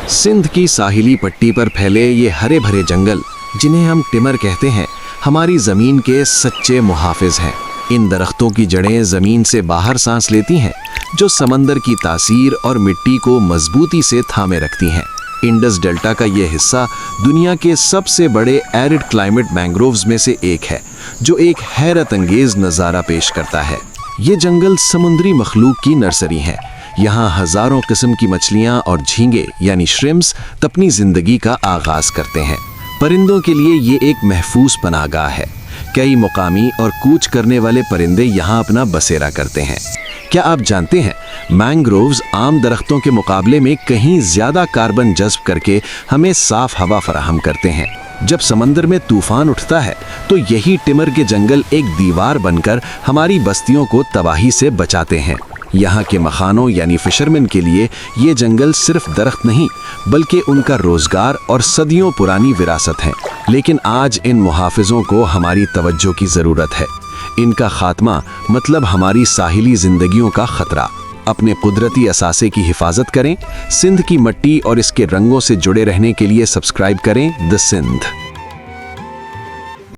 सिंध की साहिली पट्टी पर फैले ये हरे भरे जंगल, जिन्हें हम टिमर कहते हैं, हमारी ज़मीन के सच्चे मुहाफ़िज़ हैं। इन दरख्तों की जड़ें ज़मीन से बाहर सांस लेती हैं, जो समंदर की तासीर और मिट्टी को मजबूती से थामे रखती हैं। इंडस डेल्टा का ये हिस्सा दुनिया के सबसे बड़े एरिड क्लाइमेट मैंग्रोव्स में से एक है, जो एक हैरत अंगेज़ नज़ारा पेश करता है। ये जंगल समुद्री मखलूक की नर्सरी हैं। यहाँ हज़ारों किस्म की मछलियाँ और झींगे यानी श्रिम्प्स अपनी ज़िंदगी का आगाज़ करते हैं। परिंदों के लिए ये एक महफूज पनाहगाह है। कई मुकामी और कूच करने वाले परिंदे यहाँ अपना बसेरा करते हैं। क्या आप जानते हैं, मैंग्रोव्स आम दरख्तों के मुकाबले में कहीं ज़्यादा कार्बन जज़्ब करके हमें साफ़ हवा फराहम करते हैं। जब समंदर में तूफान उठता है तो यही टिमर के जंगल एक दीवार बनकर हमारी बस्तियों को तबाही से बचाते हैं। यहाँ के मखानों यानी फिशरमैन के लिए ये जंगल सिर्फ दरख्त नहीं, बल्कि उनका रोज़गार और सदियों पुरानी विरासत है। लेकिन आज इन मुहाफ़िज़ों को हमारी तवज्जो की ज़रूरत है। इनका खात्मा मतलब हमारी साहिली ज़िंदगियों का ख़तरा। अपने कुदरती असासे की हिफाजत करें। सिंध की मट्टी और इसके रंगों से जुड़े रहने के लिए सब्सक्राइब करें द सिंध।